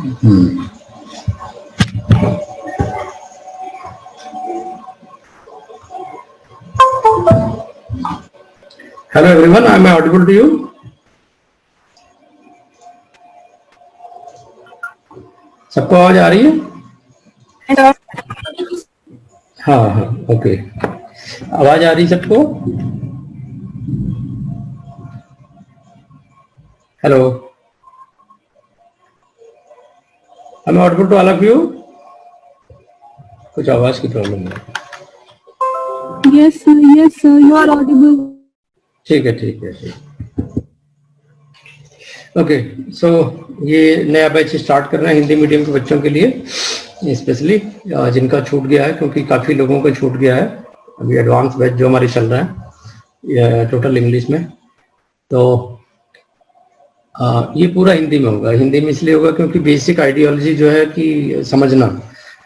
Hello everyone, am I audible to you? सबको आवाज आ रही है? हाँ हाँ ओके, आवाज आ रही सबको? Hello, am I audible to all of you? कुछ आवाज की प्रॉब्लम है। Yes sir, you are audible. ठीक है ठीक है ठीक। ओके सो ये नया बैच स्टार्ट कर रहे हैं हिंदी मीडियम के बच्चों के लिए, स्पेशली जिनका छूट गया है, क्योंकि काफ़ी लोगों का छूट गया है। अभी एडवांस बैच जो हमारे चल रहा है टोटल इंग्लिश में, तो ये पूरा हिंदी में होगा। हिंदी में इसलिए होगा क्योंकि बेसिक आइडियोलॉजी जो है कि समझना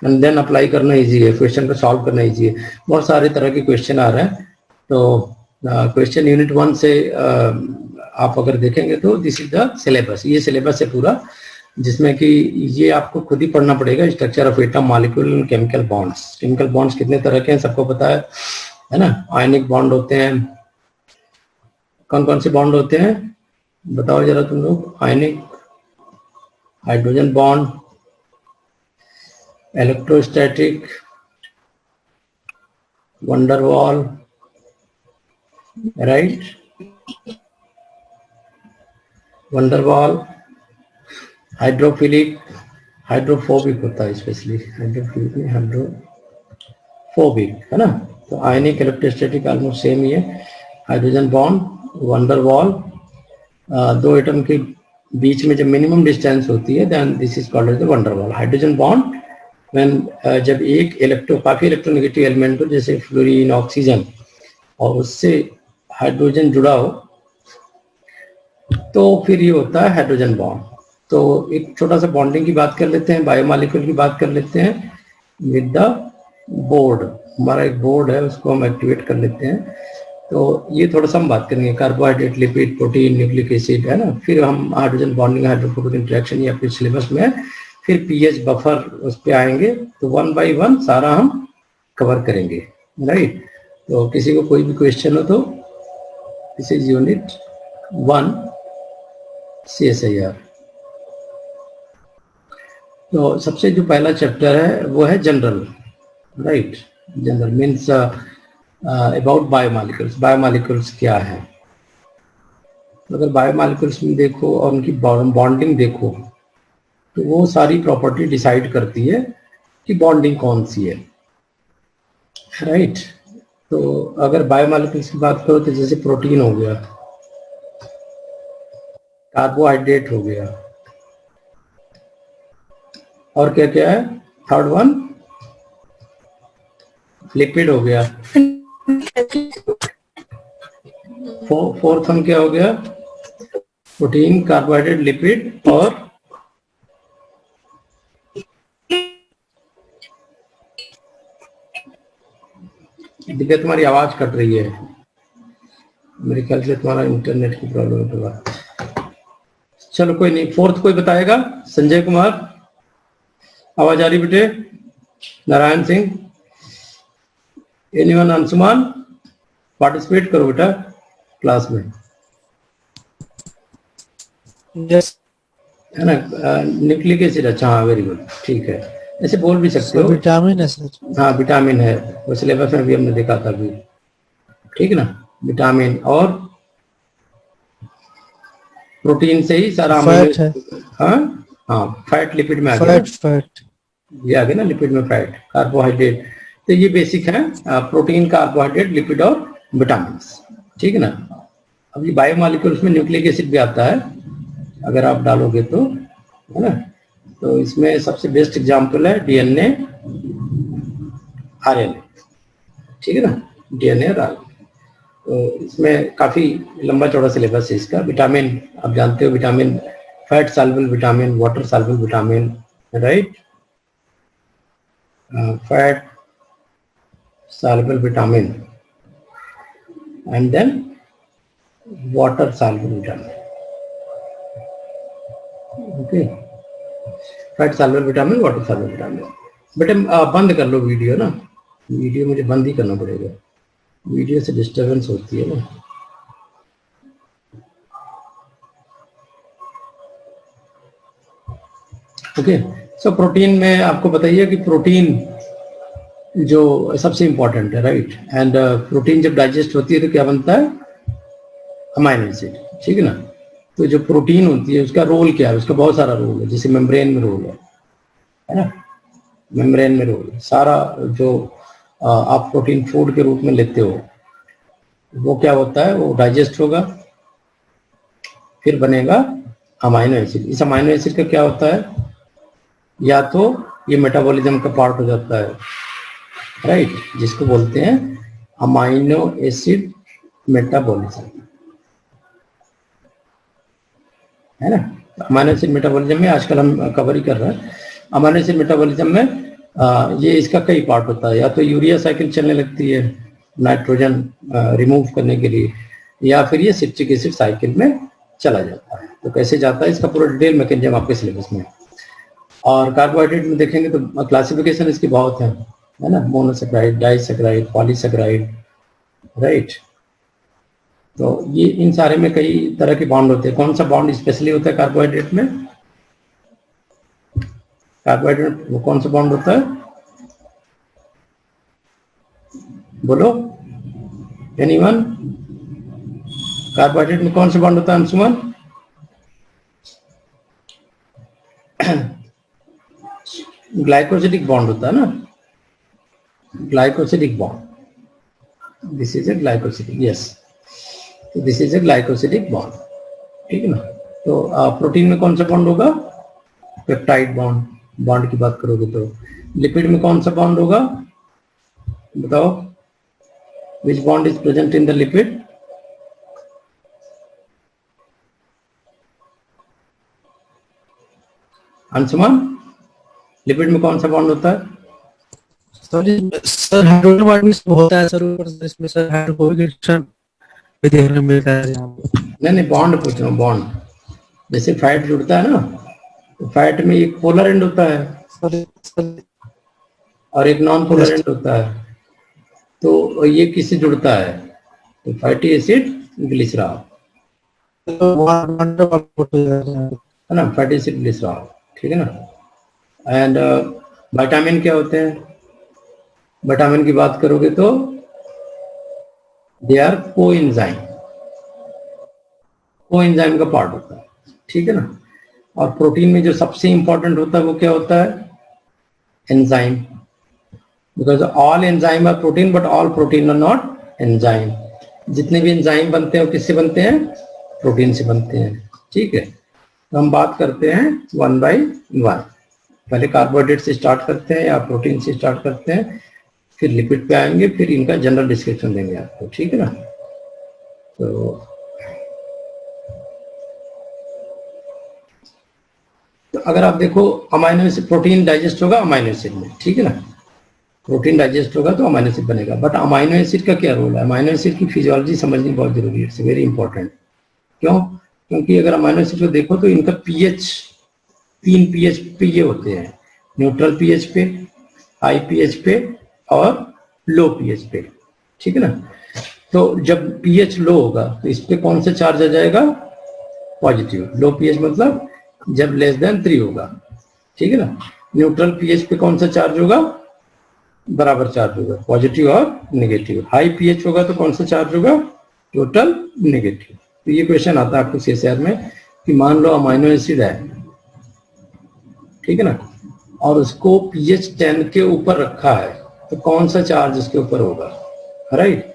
एंड देन अप्लाई करना इजी है, क्वेश्चन को सॉल्व करना इजी है। बहुत सारे तरह के क्वेश्चन आ रहे हैं, तो क्वेश्चन यूनिट 1 से आप अगर देखेंगे तो दिस इज द सिलेबस। ये सिलेबस है पूरा, जिसमें कि ये आपको खुद ही पढ़ना पड़ेगा। Structure of atom, molecule, chemical bonds. Chemical bonds कितने तरह के हैं सबको पता है ना? आयनिक बॉन्ड होते हैं। कौन कौन से बॉन्ड होते हैं बताओ जरा तुम लोग? Ionic, hydrogen bond, electrostatic, van der Waal, right? Van der Waal, hydrophilic, hydrophobic होता है, स्पेशली हाइड्रोफिलिक में हाइड्रोफोबिक, है ना? तो आयनिक, इलेक्ट्रोस्टैटिक ऑलमोस्ट सेम ही है। हाइड्रोजन बॉन्ड, वंडरवॉल, दो एटम के बीच में जब मिनिमम डिस्टेंस होती है then this is called as the van der Waal. Hydrogen bond when जब एक काफी इलेक्ट्रोनेगेटिव एलिमेंट हो, जैसे फ्लोरीन, ऑक्सीजन, और उससे हाइड्रोजन जुड़ा हो, तो फिर ये होता है हाइड्रोजन बॉन्ड। तो एक छोटा सा बॉन्डिंग की बात कर लेते हैं, बायोमॉलिक्यूल की बात कर लेते हैं विद द बोर्ड। हमारा एक बोर्ड है, उसको हम एक्टिवेट कर लेते हैं। तो ये थोड़ा सा हम बात करेंगे carbohydrate, lipid, protein, nucleic acid, है ना? फिर हम हाइड्रोजन बॉन्डिंग, हाइड्रोफोबिक इंटरेक्शन, या फिर सिलेबस में फिर पीएच बफर उस पर आएंगे। तो 1 बाय 1 सारा हम कवर करेंगे, राइट? तो किसी को कोई भी क्वेश्चन हो तो दिस इज यूनिट 1 CSIR। तो सबसे जो पहला चैप्टर है वो है general, right? General means about biomolecules. Biomolecules क्या है? अगर बायोमॉलिक्यूल्स में देखो और उनकी बॉन्डिंग देखो, तो वो सारी प्रॉपर्टी डिसाइड करती है कि बॉन्डिंग कौन सी है, राइट? तो अगर बायोमॉलिक्यूल्स की बात करो तो जैसे प्रोटीन हो गया, कार्बोहाइड्रेट हो गया, और क्या क्या है? थर्ड वन लिपिड हो गया, फोर्थ वन क्या हो गया? प्रोटीन, कार्बोहाइड्रेट, लिपिड, और दिव्या तुम्हारी आवाज कट रही है, मेरे ख्याल से तुम्हारा इंटरनेट की प्रॉब्लम होगा। चलो कोई नहीं, फोर्थ कोई बताएगा? संजय कुमार, आवाज आ रही बेटे? नारायण सिंह, एनीवन? अंशुमान, पार्टिसिपेट करो बेटा क्लास में, yes. है ना? न्यूक्लिक एसिड, अच्छा हाँ वेरी गुड, ठीक है, ऐसे बोल भी सकते हो। विटामिन है सर। हाँ विटामिन है, वो सिलेबस में भी हमने देखा था अभी, ठीक है ना? विटामिन और प्रोटीन से ही सारा फैट है। हाँ हाँ, फैट लिपिड में आ गया, फैट ये आ गया ना, लिपिड में फैट, कार्बोहाइड्रेट। तो ये बेसिक है, प्रोटीन, कार्बोहाइड्रेट, लिपिड और विटामिन, ठीक है ना? अब ये बायोमॉलिक्यूल्स में न्यूक्लिक एसिड भी आता है अगर आप डालोगे तो, है ना? तो इसमें सबसे बेस्ट एग्जांपल है डीएनए, आरएनए, ठीक है ना? डीएनए और आरएनए। तो इसमें काफी लंबा चौड़ा सिलेबस है इसका। विटामिन आप जानते हो, vitamin fat soluble vitamin, water soluble vitamin, right? Fat soluble vitamin and then water soluble vitamin, okay? Fat soluble vitamin, water soluble vitamin. बेटे बंद कर लो वीडियो ना, वीडियो मुझे बंद ही करना पड़ेगा, वीडियो से डिस्टरबेंस होती है ना। ओके, सो प्रोटीन में आपको बताइए कि प्रोटीन जो सबसे इंपॉर्टेंट है, राइट। एंड प्रोटीन जब डाइजेस्ट होती है तो क्या बनता है, अमाइनो एसिड, ठीक है ना। तो जो प्रोटीन होती है उसका रोल क्या है, उसका बहुत सारा रोल है, जैसे मेम्ब्रेन में रोल है ना, मेम्ब्रेन में रोल है सारा। जो आप प्रोटीन फूड के रूप में लेते हो वो क्या होता है, वो डाइजेस्ट होगा, फिर बनेगा अमाइनो एसिड। इस अमाइनो एसिड का क्या होता है, या तो ये मेटाबॉलिज्म का पार्ट हो जाता है, राइट, जिसको बोलते हैं अमाइनो एसिड मेटाबॉलिज्म, है ना। अमाइनो एसिड मेटाबॉलिज्म में आजकल हम कवर ही कर रहे हैं। अमाइनो एसिड मेटाबॉलिज्म में ये इसका कई पार्ट होता है, या तो यूरिया साइकिल चलने लगती है नाइट्रोजन रिमूव करने के लिए, या फिर ये सिट्रिक एसिड साइकिल में चला जाता है। तो कैसे जाता है इसका पूरा डिटेल मैकेनिज्म आपके सिलेबस में। और कार्बोहाइड्रेट में देखेंगे तो क्लासिफिकेशन इसकी बहुत है ना, मोनोसेक्राइड, डाइसेक्राइड, पॉलीसेक्राइड, राइट। तो ये इन सारे में कई तरह के बॉन्ड होते हैं। कौन सा बॉन्ड स्पेशली होता है कार्बोहाइड्रेट में, कार्बोहाइड्रेट वो कौन सा बॉन्ड होता है, बोलो एनीवन, कार्बोहाइड्रेट में कौन सा बॉन्ड होता है अंशुमन? ग्लाइकोसिडिक बॉन्ड होता है ना, glycosidic bond, this is A glycosidic, yes, this is A glycosidic bond, ठीक है ना। तो प्रोटीन में कौन सा बॉन्ड होगा, पेप्टाइड बॉन्ड, बॉन्ड की बात करोगे तो। लिपिड में कौन सा बॉन्ड होगा बताओ, विच bond is present in the lipid? Anshuman, lipid में कौन सा बॉन्ड होता है? सर हाइड्रोजन बॉन्ड भी होता है सर, ऊपर से इसमें सर हाइड्रोजन भी देखने मिलता है यहाँ पे। नहीं बॉन्ड पूछ रहा हूँ, बॉन्ड जैसे फैट जुड़ता है ना, तो फैट में एक पोलर एंड होता है सर और एक नॉन पोलर एंड होता है। तो ये किससे जुड़ता है, तो फैटी एसिड ग्लिसरॉल, है ना, फैटी एसिड ग्लिसरॉल, ठीक है ना। एंड विटामिन क्या होते हैं, विटामिन की बात करोगे तो दे आर कोएंजाइम, कोएंजाइम का पार्ट होता है, ठीक है ना। और प्रोटीन में जो सबसे इंपॉर्टेंट होता है वो क्या होता है, enzyme, because all enzyme are protein but all protein are not enzyme. जितने भी एंजाइम बनते हैं वो किससे बनते हैं, प्रोटीन से बनते हैं, ठीक है। तो हम बात करते हैं वन बाय वन, पहले कार्बोहाइड्रेट से स्टार्ट करते हैं या प्रोटीन से स्टार्ट करते हैं, फिर लिपिड पे आएंगे, फिर इनका जनरल डिस्क्रिप्शन देंगे आपको, ठीक है ना। तो अगर आप देखो अमाइनो एसिड, प्रोटीन डाइजेस्ट होगा अमाइनो एसिड में, ठीक है ना, प्रोटीन डाइजेस्ट होगा तो अमाइनो एसिड बनेगा। बट अमाइनो एसिड का क्या रोल है, अमाइनो एसिड की फिजियोलॉजी समझनी बहुत जरूरी है, इट्स वेरी इंपॉर्टेंट। क्यों, क्योंकि अगर अमाइनो एसिड को देखो तो इनका पीएच 3 पीएच पे ये होते हैं, न्यूट्रल पीएच पे, हाई पीएच पे और लो पीएच पे, ठीक है ना। तो जब पीएच लो होगा तो इस पे कौन सा चार्ज आ जाएगा, पॉजिटिव। लो पीएच मतलब जब लेस देन 3 होगा, ठीक है ना। न्यूट्रल पीएच पे कौन सा चार्ज होगा, बराबर चार्ज होगा, पॉजिटिव और नेगेटिव। हाई पीएच होगा तो कौन सा चार्ज होगा, टोटल नेगेटिव। तो ये क्वेश्चन आता है आपको सीएसआर में कि मान लो अमाइनो एसिड है, ठीक है ना, और उसको पीएच 10 के ऊपर रखा है तो कौन सा चार्ज उसके ऊपर होगा, राइट।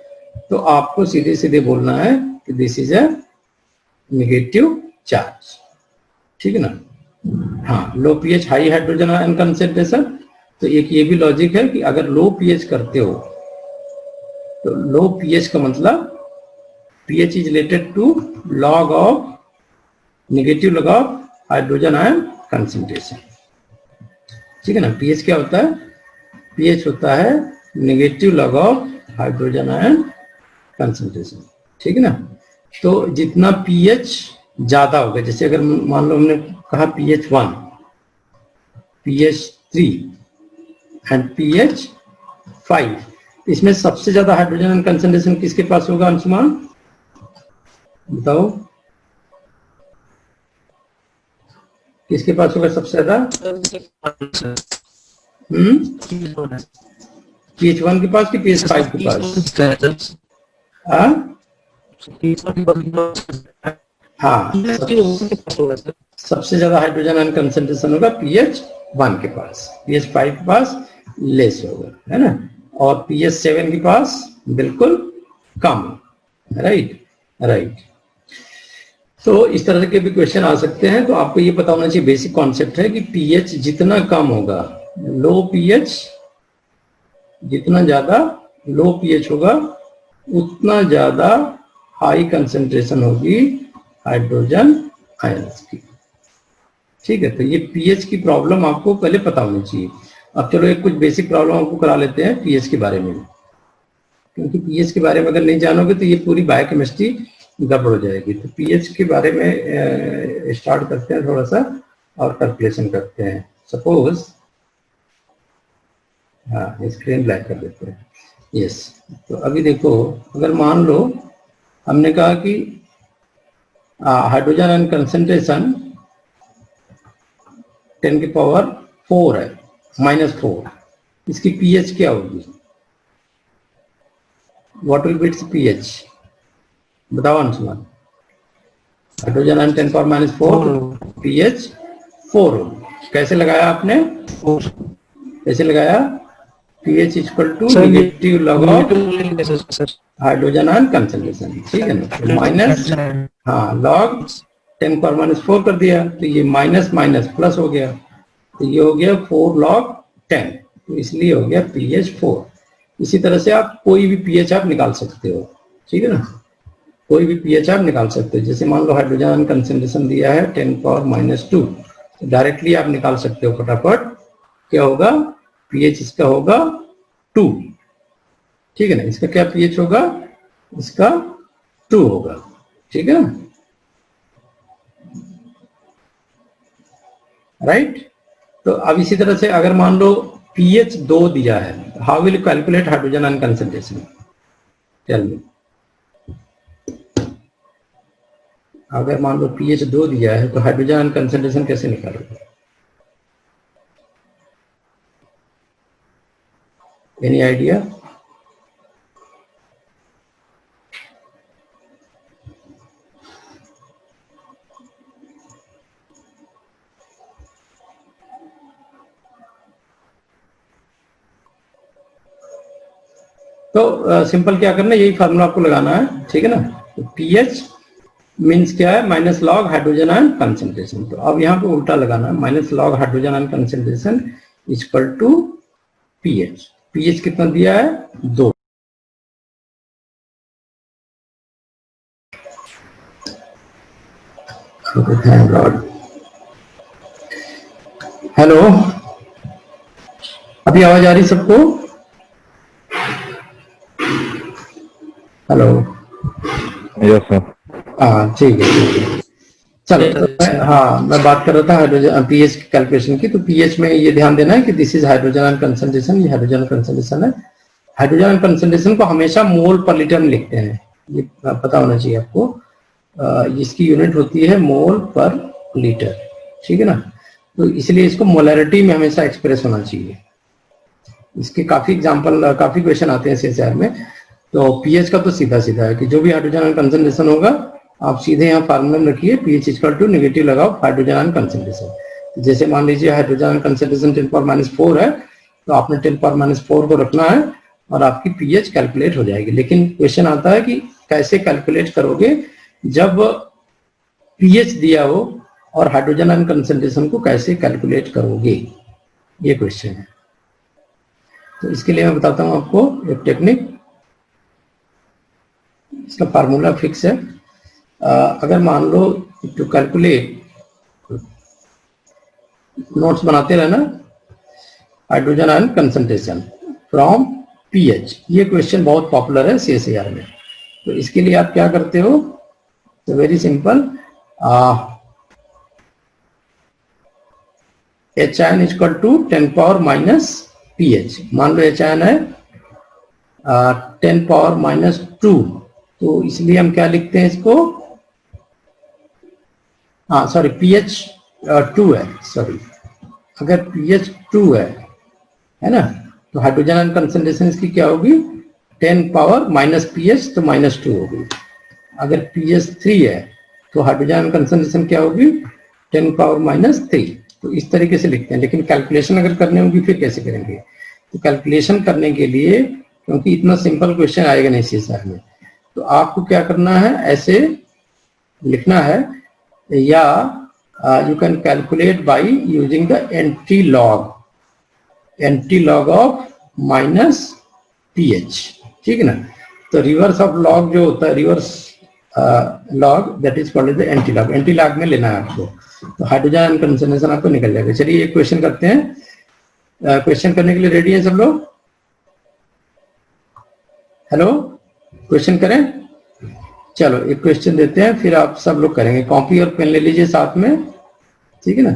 तो आपको सीधे सीधे बोलना है कि this is a negative charge, ठीक है ना। हाँ, low pH high hydrogen ion concentration, तो एक ये भी लॉजिक है कि अगर लो पीएच करते हो तो लो पीएच का मतलब pH is related to log of negative log of hydrogen ion concentration, ठीक है ना। pH क्या होता है, pH होता है negative log of hydrogen ion concentration, ठीक है ना। तो जितना pH ज्यादा होगा, जैसे अगर मान लो हमने कहा pH 1, pH3 एंड pH5। इसमें सबसे ज्यादा हाइड्रोजन कंसंट्रेशन किसके पास होगा अंशुमान, बताओ किसके पास होगा सबसे ज्यादा? pH1 के पास कि pH5 के पास? हाँ, सबसे ज्यादा हाइड्रोजन कंसंट्रेशन होगा pH1 के पास, pH5 के पास लेस होगा, है ना, और pH7 के पास बिल्कुल कम। Right right. तो इस तरह के भी क्वेश्चन आ सकते हैं। तो आपको ये पता होना चाहिए, बेसिक कॉन्सेप्ट है कि pH जितना कम होगा, लो pH जितना ज्यादा लो pH होगा उतना ज्यादा हाई कंसंट्रेशन होगी हाइड्रोजन आयंस की। ठीक है, तो ये pH की प्रॉब्लम आपको पहले पता होनी चाहिए। अब चलो एक कुछ बेसिक प्रॉब्लम आपको करा लेते हैं pH के बारे में, क्योंकि pH के बारे में अगर नहीं जानोगे तो ये पूरी बायोकेमिस्ट्री गड़बड़ हो जाएगी। तो pH के बारे में स्टार्ट करते हैं थोड़ा सा और कैलकुलेशन करते हैं। सपोज, हाँ स्क्रीन ब्लैक कर देते हैं। यस, तो अभी देखो, अगर मान लो हमने कहा कि हाइड्रोजन कंसंट्रेशन 10 की पावर 4 है, -4, इसकी pH क्या होगी? What will be it's pH? बताओ अंशुमान। हाइड्रोजन 10 पावर -4 pH 4 होगी। कैसे लगाया आपने? कैसे लगाया? pH equal to negative log of hydrogen ion concentration. ठीक है ना, माइनस, हाँ लॉग 10 पावर -4 कर दिया, तो ये माइनस माइनस प्लस हो गया, तो ये हो गया 4 log 10, तो इसलिए हो गया pH 4। इसी तरह से आप कोई भी pH आप निकाल सकते हो। ठीक है ना, कोई भी pH आप निकाल सकते हो। जैसे मान लो हाइड्रोजन कंसंट्रेशन दिया है 10 पावर -2, तो डायरेक्टली आप निकाल सकते हो फटाफट। क्या होगा? pH इसका होगा 2। ठीक है ना, इसका क्या pH होगा? इसका 2 होगा। ठीक है ना, राइट। तो अब इसी तरह से अगर मान लो pH 2 दिया है, how will calculate hydrogen ion concentration? Tell me. अगर मान लो pH 2 दिया है तो हाइड्रोजन आयन कंसंट्रेशन कैसे निकालोगे? Any idea? तो सिंपल क्या करना है, यही फार्मूला आपको लगाना है। ठीक है ना, तो pH मीन्स क्या है? Minus log hydrogen ion concentration. तो अब यहाँ पे उल्टा लगाना है, minus log hydrogen ion concentration equal to pH। pH कितना दिया है? 2। हेलो, अभी आवाज आ रही सबको? Hello, yes sir. हाँ ठीक है ठीक है। चलो, तो हाँ मैं बात कर रहा था हाइड्रोजन pH कैलकुलेशन की। तो pH में ये ध्यान देना है कि दिस इज हाइड्रोजन कंसंट्रेशन, ये हाइड्रोजन कंसंट्रेशन है। हाइड्रोजन कंसंट्रेशन को हमेशा मोल पर लीटर में लिखते हैं, ये पता होना चाहिए आपको। इसकी यूनिट होती है मोल पर लीटर। ठीक है ना, तो इसलिए इसको मोलैरिटी में हमेशा एक्सप्रेस होना चाहिए। इसके काफी एग्जांपल, काफी क्वेश्चन आते हैं CSIR में। तो pH का तो सीधा सीधा है कि जो भी हाइड्रोजन कंसंट्रेशन होगा आप सीधे यहाँ फार्मूला में रखिए, pH इक्वल टू नेगेटिव लगाओ हाइड्रोजन आयन कंसंट्रेशन। जैसे मान लीजिए हाइड्रोजन कंसंट्रेशन 10 पावर -4 है, तो आपने 10 पावर -4 को रखना है और आपकी pH कैलकुलेट हो जाएगी। लेकिन क्वेश्चन आता है कि कैसे कैलकुलेट करोगे जब pH दिया हो और हाइड्रोजन आयन कंसंट्रेशन को कैसे कैलकुलेट करोगे, ये क्वेश्चन है। तो इसके लिए मैं बताता हूं आपको एक टेक्निक। इसका फार्मूला फिक्स है। अगर मान लो टू कैलकुलेट, नोट्स बनाते रहना, hydrogen ion concentration from pH, ये क्वेश्चन बहुत पॉपुलर है CSIR में। तो इसके लिए आप क्या करते हो? तो very simple, HIN equal to 10 power minus pH। मान लो HIN है 10 पावर माइनस 2, तो इसलिए हम क्या लिखते हैं इसको, हाँ सॉरी pH 2 है, सॉरी अगर pH 2 है ना, तो हाइड्रोजन आयन कंसंट्रेशन इसकी क्या होगी 10 पावर माइनस pH, तो माइनस 2 होगी। अगर pH 3 है तो हाइड्रोजन आयन कंसंट्रेशन क्या होगी 10 पावर माइनस 3। तो इस तरीके से लिखते हैं, लेकिन कैलकुलेशन अगर करने होगी फिर कैसे करेंगे, तो कैलकुलेशन करने के लिए, क्योंकि इतना सिंपल क्वेश्चन आएगा नहीं CSIR में, तो आपको क्या करना है, ऐसे लिखना है, या you can calculate by using the anti log of minus pH, ठीक है ना। तो रिवर्स ऑफ लॉग जो होता है, reverse log, that is called the anti log. Anti log में लेना है आपको, तो हाइड्रोजन आयन कंसंट्रेशन आपको निकल जाएगा। चलिए एक क्वेश्चन करते हैं, क्वेश्चन करने के लिए रेडी है सब लोग? हेलो, क्वेश्चन करें? चलो एक क्वेश्चन देते हैं, फिर आप सब लोग करेंगे। कॉपी और पेन ले लीजिए साथ में, ठीक है ना,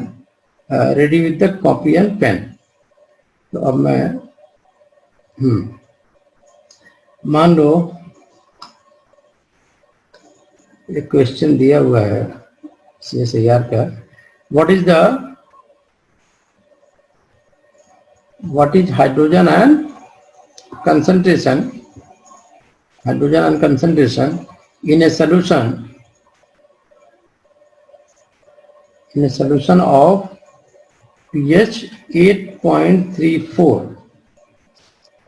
ready with the copy and pen. तो अब मैं मान लो एक क्वेश्चन दिया हुआ है CSIR का, what is hydrogen ion concentration in a solution of pH 8.34।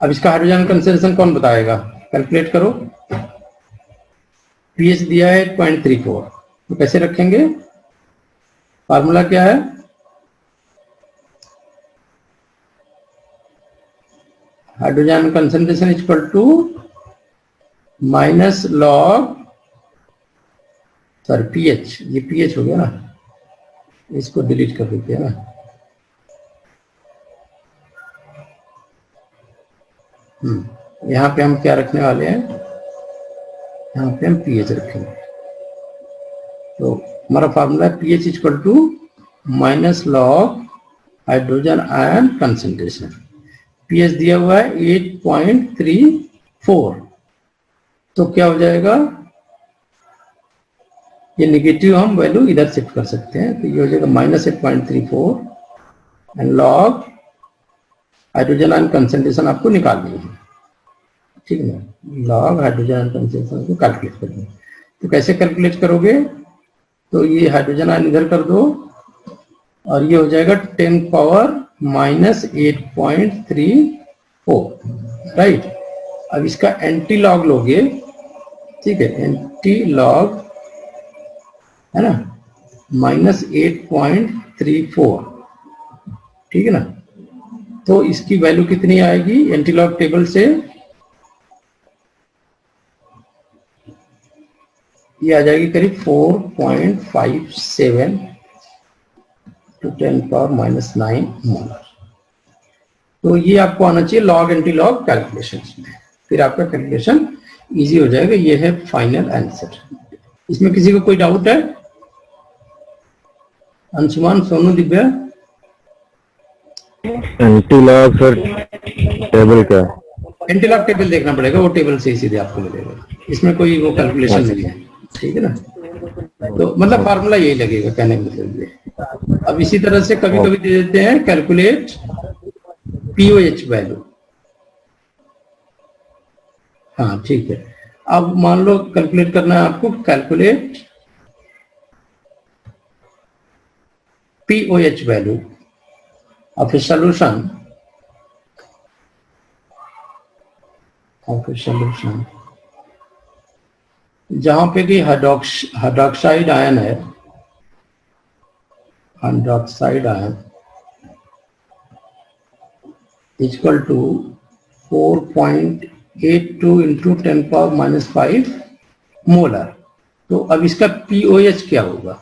अब इसका हाइड्रोजन कंसंट्रेशन कौन बताएगा, कैलकुलेट करो। pH दिया है 8.34, तो कैसे रखेंगे, फार्मूला क्या है, hydrogen concentration equal to minus log, sorry pH, ये pH हो गया ना, इसको डिलीट कर देते हैं ना। यहाँ पे हम क्या रखने वाले हैं, यहाँ पे हम pH रखेंगे। तो हमारा फार्मूला है pH equal to minus log hydrogen ion concentration. pH दिया हुआ है 8.34, तो क्या हो जाएगा, ये निगेटिव हम वैल्यू इधर शिफ्ट कर सकते हैं, तो ये हो जाएगा minus 8.34 and log hydrogen ion concentration आपको निकालनी है, ठीक है ना, लॉग हाइड्रोजन आयन कंसंट्रेशन को कैलकुलेट करना है। तो कैसे कैलकुलेट करोगे, तो ये हाइड्रोजन आयन इधर कर दो और ये हो जाएगा 10 पावर माइनस 8.34, राइट। अब इसका एंटी लॉग लोगे, ठीक है, एंटी लॉग है ना, माइनस 8.34, ठीक है ना। तो इसकी वैल्यू कितनी आएगी एंटी लॉग टेबल से, ये आ जाएगी करीब 4.57 टू 10 पावर माइनस 9 मोलर। तो ये आपको आना चाहिए लॉग एंटी लॉग कैलकुलेशन में, फिर आपका कैलकुलेशन इजी हो जाएगा। ये है फाइनल आंसर। इसमें किसी को कोई डाउट है? Anshuman, Sonu, Divya? Anti log sir table का, एंटी लॉग टेबल देखना पड़ेगा, वो टेबल से सीधे आपको मिलेगा, इसमें कोई वो कैलकुलेशन नहीं है, ठीक है ना। तो मतलब फार्मूला यही लगेगा कहने का मतलब ये। अब इसी तरह से कभी कभी दे देते हैं कैलकुलेट pOH वैल्यू, हाँ ठीक है। अब मान लो कैलकुलेट करना है आपको, calculate pOH value of a solution, जहां पे कि हाइड्रोक्साइड आयन है, hydroxide ion equal to 4.82 into 10 power minus 5 molar. तो अब इसका pOH क्या होगा,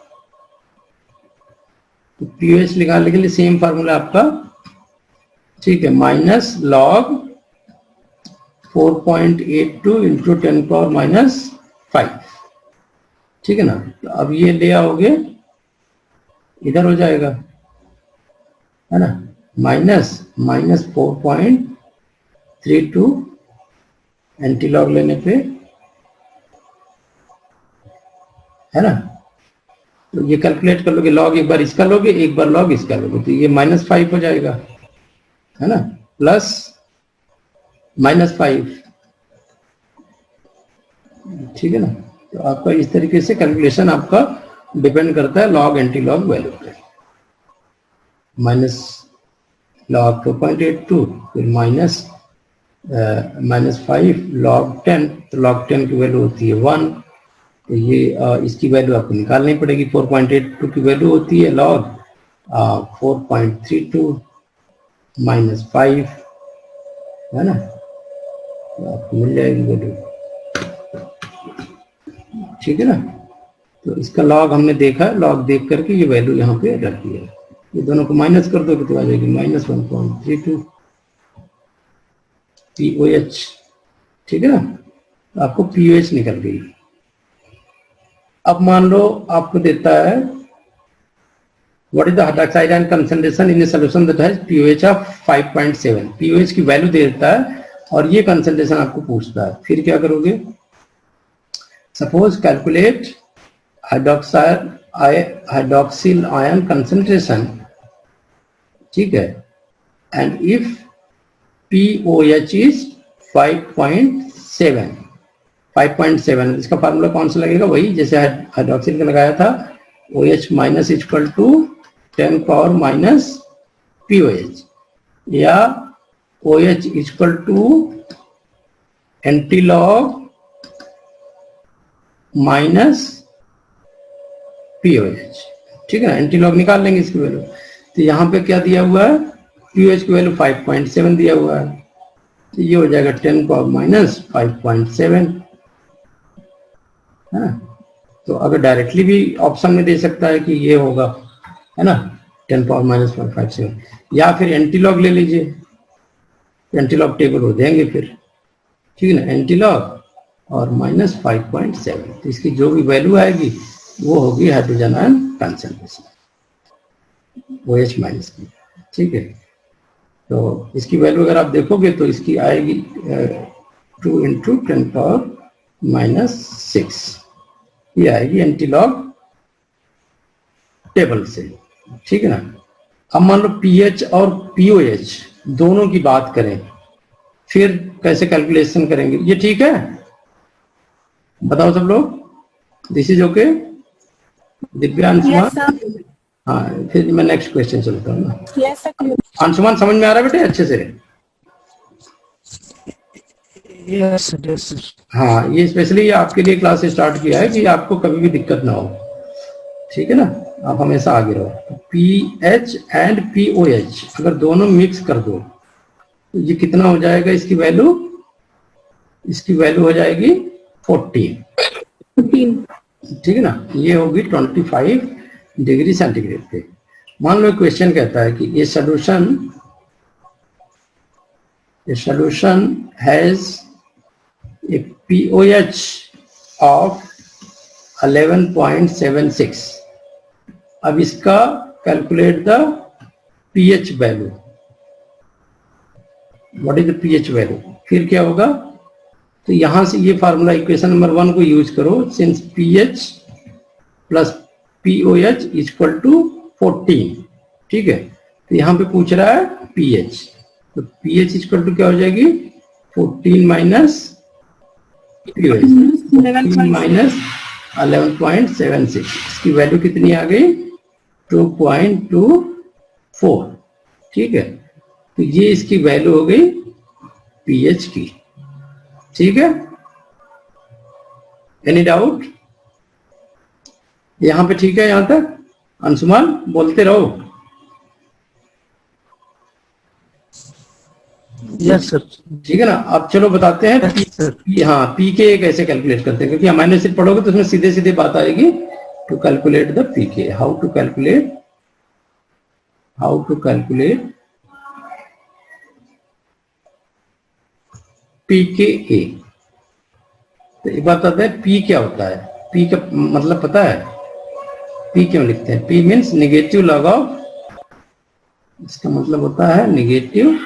तो pOH निकालने के लिए सेम फार्मूला आपका, ठीक है, minus log 4.82 into 10 power minus 5, ठीक है ना। तो अब ये ले आओगे, इधर हो जाएगा, है ना, माइनस 4.32 एंटी लॉग लेने पे, है ना। तो ये कैलकुलेट कर लोगे, लॉग एक बार इसका लोगे, एक बार लॉग इसका लोगे, तो ये -5 हो जाएगा, है ना, प्लस -5, ठीक है ना। तो आपका इस तरीके से कैलकुलेशन आपका डिपेंड करता है लॉग एंटी लॉग वैल्यू पे। माइनस लॉग 4.82, फिर -5 log 10, तो log 10 की वैल्यू होती है 1, तो ये इसकी वैल्यू आपको निकालनी पड़ेगी। 4.82 की वैल्यू होती है log 4.32 -5, है ना, तो आपको मिल जाएगी वैल्यू, ठीक है ना। तो इसका लॉग हमने देखा, लॉग देख करके ये वैल्यू यहाँ पे रखी है। ये दोनों को माइनस कर दो तो आ जाएगी -1.32 POH, ठीक है ना। तो आपको POH निकल गई। अब मान लो आपको देता है what is the hydroxide ion concentration in A solution that has POH of 5.7, POH की वैल्यू दे देता है और ये कंसंट्रेशन आपको पूछता है। फिर क्या करोगे, suppose calculate hydroxyl ion concentration, ठीक है, एंड इफ POH is 5.7, इसका फार्मूला कौन सा लगेगा, वही जैसे हाइड्रोक्सिल का लगाया था, OH minus equal to 10 power minus POH, या OH equal to antilog minus POH, ठीक है ना। एंटीलॉग निकाल लेंगे इसकी वैल्यू। तो यहाँ पे क्या दिया हुआ है, POH की वैल्यू 5.7 दिया हुआ है, तो ये हो जाएगा 10 पावर माइनस 5.7, है ना। तो अगर डायरेक्टली भी ऑप्शन में दे सकता है कि ये होगा, है ना, 10 पावर माइनस 5.7, या फिर एंटीलॉग ले लीजिए, एंटीलॉग टेबल हो देंगे फिर, ठीक है ना, एंटीलॉग और माइनस 5.7, तो इसकी जो भी वैल्यू आएगी वो होगी hydrogen ion concentration OH minus की, ठीक है। तो इसकी वैल्यू अगर आप देखोगे तो इसकी आएगी 2 × 10 पावर माइनस 6, ये आएगी एंटीलॉग टेबल से, ठीक है ना। अब मान लो PH और POH दोनों की बात करें, फिर कैसे कैलकुलेशन करेंगे, ये ठीक है, बताओ सब लोग, this is okay, Divya, Anshuman? हाँ, फिर मैं नेक्स्ट क्वेश्चन चलता हूँ ना। Yes, sir. अंशुमान समझ में आ रहा है बेटे अच्छे से? Yes yes. हाँ, ये स्पेशली आपके लिए क्लास स्टार्ट किया है कि आपको कभी भी दिक्कत ना हो, ठीक है ना, आप हमेशा आगे रहो। तो PH एंड POH अगर दोनों मिक्स कर दो तो ये कितना हो जाएगा, इसकी वैल्यू हो जाएगी 14, ठीक है ना, ये होगी 25 डिग्री सेंटीग्रेड पे। मान लो क्वेश्चन कहता है कि ये solution has a POH of 11.76, अब इसका calculate the pH value, what is the pH value. फिर क्या होगा, तो यहां से ये फार्मूला इक्वेशन नंबर 1 को यूज करो, since pH plus POH equal to 14, ठीक है। तो यहां पे पूछ रहा है pH, तो pH इक्वल टू क्या हो जाएगी, 14 माइनस POH, 14 माइनस 11.76, इसकी वैल्यू कितनी आ गई, 2.24, ठीक है। तो ये इसकी वैल्यू हो गई pH की, ठीक है। एनी डाउट यहां पे, ठीक है, यहां तक अंशुमान बोलते रहो। Yes sir. ठीक है ना। अब चलो बताते हैं हाँ पीके कैसे कैलकुलेट करते हैं, क्योंकि अमाइनो एसिड पढ़ोगे तो उसमें सीधे सीधे बात आएगी, to calculate the pK, how to calculate pK. तो एक बात बताते हैं पी क्या होता है, पी का मतलब पता है, पी क्यों लिखते हैं, P means negative log of इसका मतलब होता है नेगेटिव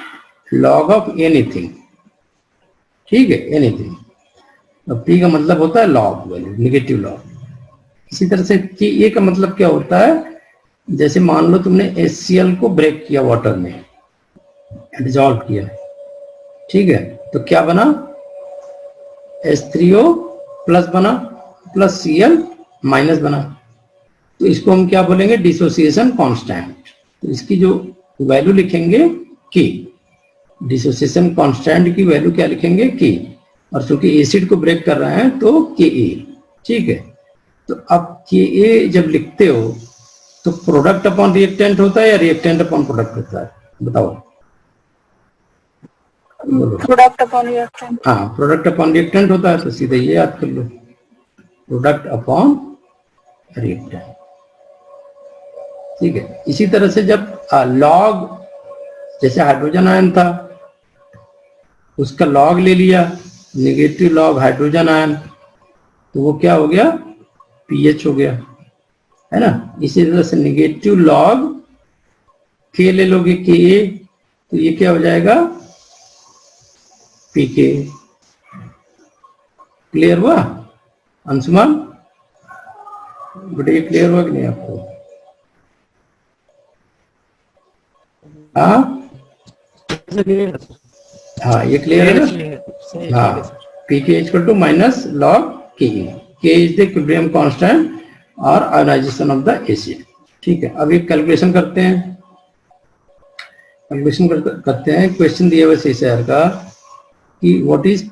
लॉग ऑफ एनीथिंग, ठीक है, एनीथिंग। तो पी का मतलब होता है लॉग वैल्यू, नेगेटिव लॉग। इसी तरह से के ए का मतलब क्या होता है, जैसे मान लो तुमने HCl को ब्रेक किया वाटर में, डिजॉल्व किया, ठीक है, तो क्या बना, H3O प्लस बना, प्लस Cl माइनस बना। तो इसको हम क्या बोलेंगे, डिसोसिएशन कांस्टेंट। तो इसकी जो वैल्यू लिखेंगे के, डिसोसिएशन कांस्टेंट की वैल्यू क्या लिखेंगे के, और चूंकि एसिड को ब्रेक कर रहे हैं तो के, ठीक है। तो अब के जब लिखते हो तो प्रोडक्ट अपॉन रिएक्टेंट होता है या रिएक्टेंट अपॉन प्रोडक्ट होता है, बताओ। Product upon reactant. हाँ, प्रोडक्ट अपॉन रिएक्टेंट होता है, तो सीधे ये याद कर लो, प्रोडक्ट अपॉन रिएक्टेंट, ठीक है। इसी तरह से जब लॉग, जैसे हाइड्रोजन आयन था, उसका लॉग ले लिया, नेगेटिव लॉग हाइड्रोजन आयन, तो वो क्या हो गया, पीएच हो गया, है ना। इसी तरह से नेगेटिव लॉग के ले लोगे, के, तो ये क्या हो जाएगा, पीके। क्लियर हुआ अंशुमान, बेटे ये क्लियर हुआ कि नहीं आपको? हाँ ये क्लियर है ना। हाँ, पीके इक्वल टू माइनस लॉग के इज द इक्विलिब्रियम कांस्टेंट और आयोनाइजेशन ऑफ द एसिड, ठीक है। अब एक कैलकुलेशन करते हैं, कैलकुलेशन करते हैं। क्वेश्चन दिया हुआ शेषर का कि what is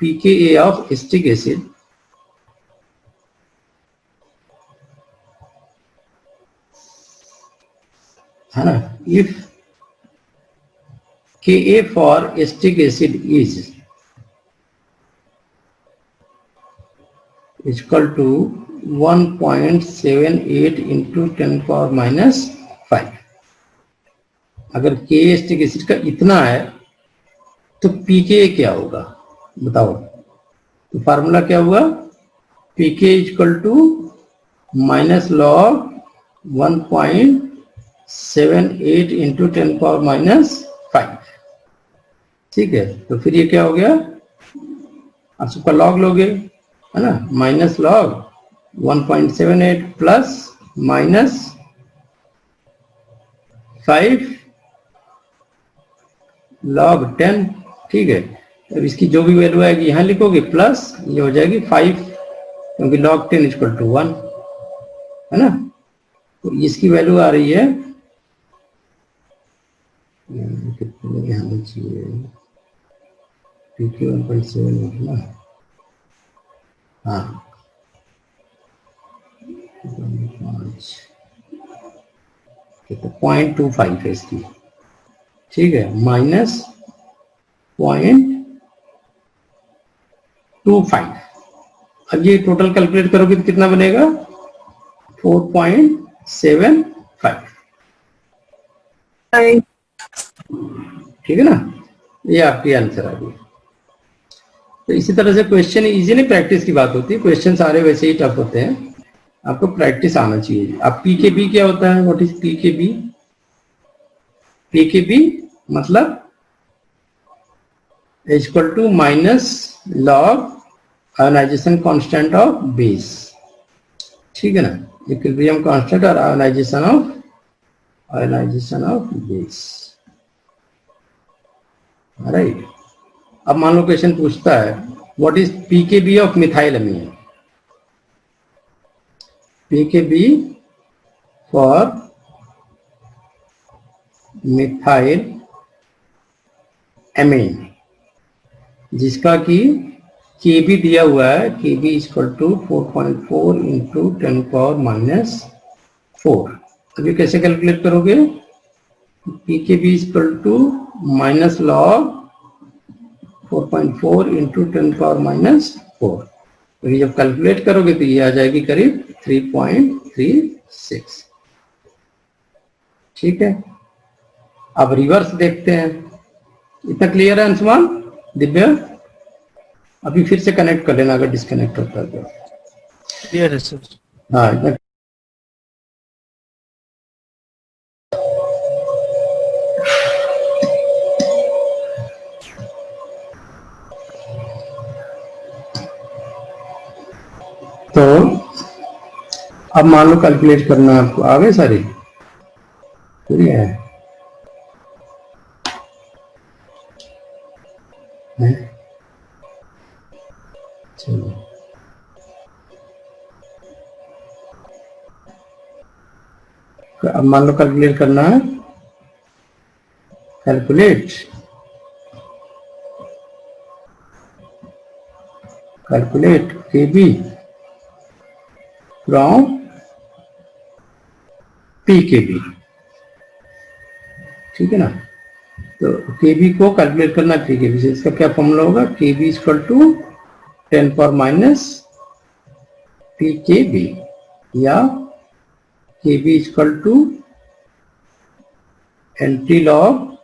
pKa of acetic acid, है ना। If Ka for acetic acid is equal to 1.78 into 10 power minus 5। अगर Ka एसिटिक एसिड का इतना है तो pKa क्या होगा, बताओ। तो फार्मूला क्या हुआ, pK equal to minus log 1.78 into 10 power minus 5, ठीक है। तो फिर ये क्या हो गया, आप सबका लॉग लोगे, है ना, minus log 1.78 plus minus 5 log 10, ठीक है। अब इसकी जो भी वैल्यू आएगी यहां लिखोगे, प्लस ये हो जाएगी 5, क्योंकि लॉग 10 इक्वल टू 1, है ना। तो इसकी वैल्यू आ रही है, कितने आना चाहिए, पीके 1.7 ना, हाँ 0.25 है इसकी, ठीक है, माइनस 0.25। अब ये टोटल कैलकुलेट करोगे तो कितना बनेगा, 4.75, ठीक है ना। ये आपकी आंसर आ गई। तो इसी तरह से क्वेश्चन इजी नहीं, प्रैक्टिस की बात होती है, क्वेश्चन सारे वैसे ही टफ होते हैं, आपको प्रैक्टिस आना चाहिए। अब पीकेबी क्या होता है, व्हाट इज पीकेबी, पीकेबी मतलब equal to minus log ionization constant of base, ठीक है ना, इक्विलिब्रियम कांस्टेंट और आयोनाइजेशन ऑफ बेस, राइट। अब मान लो क्वेश्चन पूछता है what is pKb of methyl amine, pKb for methyl amine, जिसका कि केबी दिया हुआ है, Kb equal to 4.4 into 10 power minus 4। अभी कैसे कैलकुलेट करोगे, pKb equal to minus log 4.4 into 10 power minus 4। तो ये जब कैलकुलेट करोगे तो ये आ जाएगी करीब 3.36, ठीक है। अब रिवर्स देखते हैं, इतना क्लियर है अंशुमान, दिव्या? अभी फिर से कनेक्ट कर लेना अगर डिस्कनेक्ट होता है तो। क्लियर है सर। हाँ, तो अब मान लो कैलकुलेट करना है आपको, आ गए सारे? ठीक है, चलो अब मान लो कैलकुलेट करना है, कैलकुलेट केबी फ्रॉम पीकेबी, ठीक है ना। तो केबी को कैलकुलेट करना है पीकेबी से, इसका क्या फॉर्मूला होगा? Kb equal to 10 power minus pKb, या Kb equal to anti log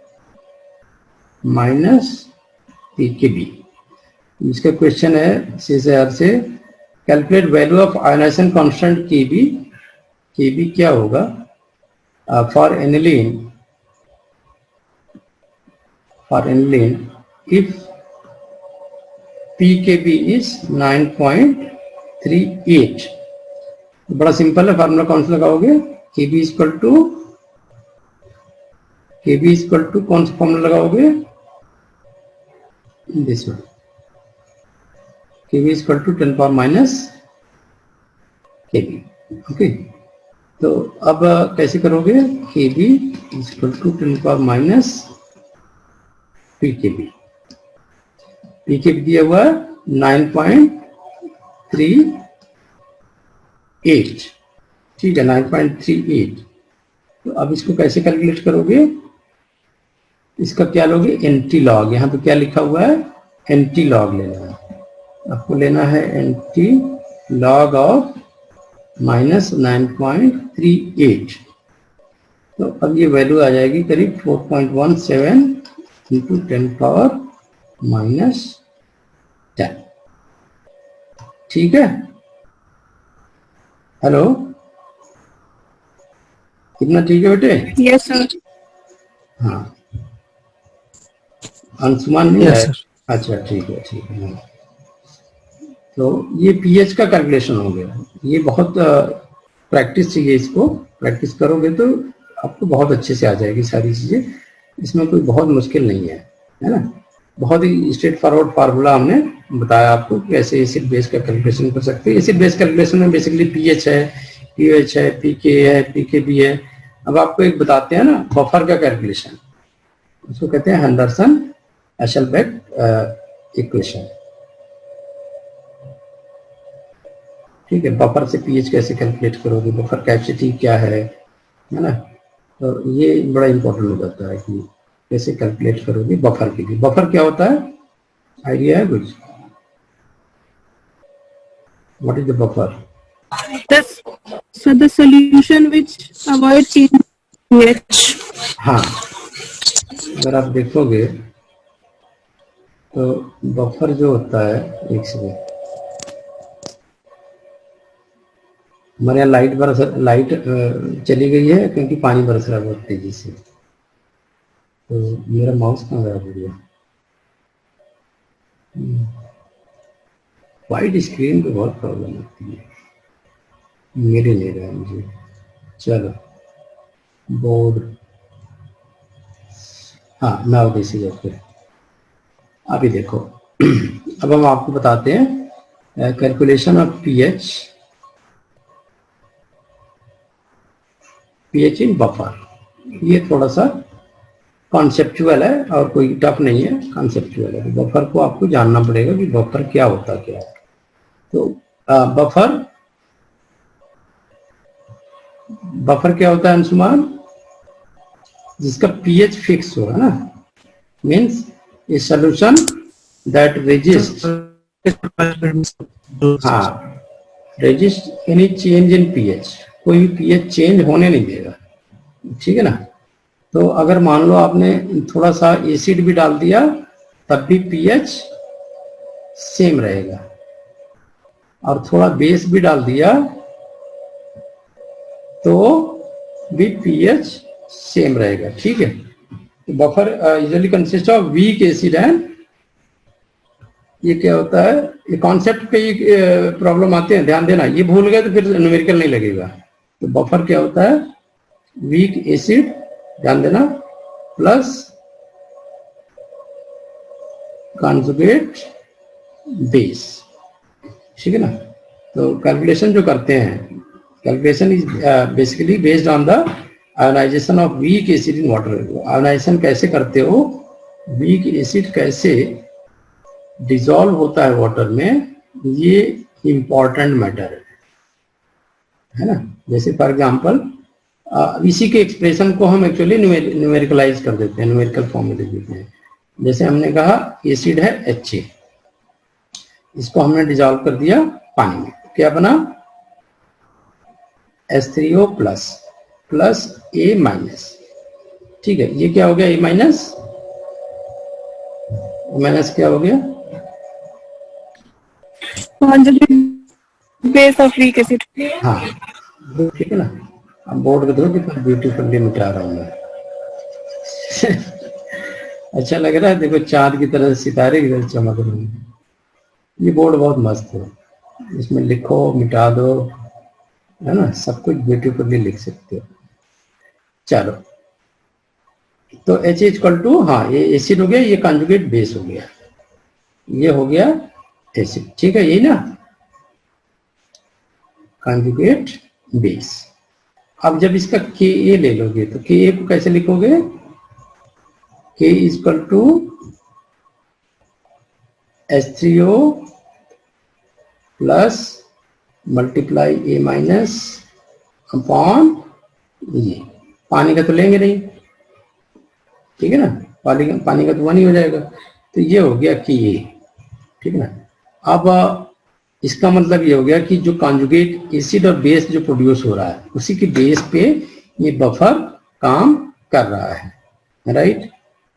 minus pKb. इसका क्वेश्चन है सीएसआर से, calculate value of ionization constant Kb. Kb क्या होगा for aniline, if pKb is 9.38। बड़ा सिंपल है, फार्मूला कौन सा लगाओगे? केबी इक्वल टू कौन सा फॉर्मूला लगाओगे? This one, Kb equal to 10 power minus Kb. Okay, तो अब कैसे करोगे? Kb equal to 10 power minus pKb. PKb दिया हुआ 9.38, ठीक है, 9.38। तो अब इसको कैसे कैलकुलेट करोगे? इसका क्या लोगे? Anti log. यहाँ पे क्या लिखा हुआ है? एंटी लॉग लेना है आपको, लेना है एंटी लॉग ऑफ माइनस 9.38। तो अब ये वैल्यू आ जाएगी करीब 4.17 इंटू 10 पावर माइनस 10, ठीक है। हेलो, कितना ठीक है बेटे? Yes sir. हाँ, अंशुमान नहीं Yes, है? sir. अच्छा, ठीक है, ठीक है। तो ये पीएच का कैलकुलेशन हो गया। ये बहुत प्रैक्टिस चाहिए, इसको प्रैक्टिस करोगे तो आपको बहुत अच्छे से आ जाएगी सारी चीजें। इसमें कोई बहुत मुश्किल नहीं है ना। बहुत ही स्ट्रेट फॉरवर्ड फार्मूला हमने बताया आपको कि कैसे एसिड बेस का कैलकुलेशन कर सकते हैं। एसिड बेस कैलकुलेशन में बेसिकली पीएच है, पीएच है, पीके है, पीकेबी है। अब आपको एक बताते हैं ना बफर का कैलकुलेशन, उसको कहते हैं हेंडरसन एशेलबेक इक्वेशन, ठीक है। बफर से पीएच कैसे कैलकुलेट करोगे, बफर कैपेसिटी क्या है ना। तो ये बड़ा इंपॉर्टेंट हो जाता है कि कैसे कैलकुलेट करोगे बफर के लिए। बफर क्या होता है, आइडिया है कुछ? What is the buffer? So the solution which avoid change pH. हाँ, अगर आप देखोगे तो बफर जो होता है, एक सेकंड, हमारे यहाँ लाइट चली गई है क्योंकि पानी बरस रहा है बहुत तेजी से। तो मेरा माउस कहाँ गया भैया? वाइट स्क्रीन पे बहुत प्रॉब्लम होती है, मेरे ले रहा है मुझे। चलो, बोर्ड, हाँ, नाउ दिस इज ओके। अभी देखो अब हम आपको बताते हैं calculation of pH in buffer. ये थोड़ा सा कॉन्सेप्चुअल है और कोई टफ नहीं है, कॉन्सेप्चुअल है। तो बफर को आपको जानना पड़ेगा कि बफर क्या होता क्या है। तो बफर क्या होता है अंशुमान? जिसका पीएच फिक्स होगा ना, means a solution that resist, हाँ, resist any change in pH. कोई भी पीएच चेंज होने नहीं देगा, ठीक है ना। तो अगर मान लो आपने थोड़ा सा एसिड भी डाल दिया तब भी पीएच सेम रहेगा, और थोड़ा बेस भी डाल दिया तो भी पीएच सेम रहेगा, ठीक है। Buffer usually consist of weak acid and ये क्या होता है, ये कॉन्सेप्ट पे प्रॉब्लम आते हैं, ध्यान देना, ये भूल गए तो फिर न्यूमेरिकल नहीं लगेगा। तो बफर क्या होता है, वीक एसिड, ध्यान देना, प्लस कॉन्जुगेट बेस, ठीक है ना। तो कैलकुलेशन जो करते हैं, calculation is basically based on the ionization of weak acid in water. Ionization कैसे करते हो, वीक एसिड कैसे डिसॉल्व होता है वाटर में, ये इंपॉर्टेंट मैटर है ना। जैसे फॉर एग्जांपल इसी के एक्सप्रेशन को हम एक्चुअली न्यूमेरिकलाइज कर देते हैं, न्यूमेरिकल फॉर्म में लिख देते हैं। जैसे हमने कहा एसिड है HA, इसको हमने डिसॉल्व कर दिया पानी में, क्या बना H3O plus plus A minus, ठीक है। ये क्या हो गया, A माइनस, माइनस क्या हो गया, बेस ऑफ वीक एसिड। हाँ ठीक है ना। अब बोर्ड को देखो कितना ब्यूटीफुली मिटा रहा हूं मैं अच्छा लग रहा है, देखो चांद की तरह सितारे की तरह चमक रहे हैं। ये बोर्ड बहुत मस्त है, इसमें लिखो मिटा दो, है ना, सब कुछ ब्यूटीफुली लिख सकते हो। चलो, तो H इक्वल टू, हाँ ये एसिड हो गया, ये कॉन्जुगेट बेस हो गया, ये हो गया एसिड, ठीक है, यही ना, कॉन्जुगेट बेस। अब जब इसका Ka ले लोगे तो Ka को कैसे लिखोगे, K equal to H3O plus multiply A minus upon ये, पानी का तो लेंगे नहीं, ठीक है ना, पानी का तो 1 ही हो जाएगा, तो ये हो गया Ka, ठीक है ना। अब इसका मतलब ये हो गया कि जो कॉन्जुगेट एसिड और बेस जो प्रोड्यूस हो रहा है, उसी के बेस पे ये बफर काम कर रहा है, राइट।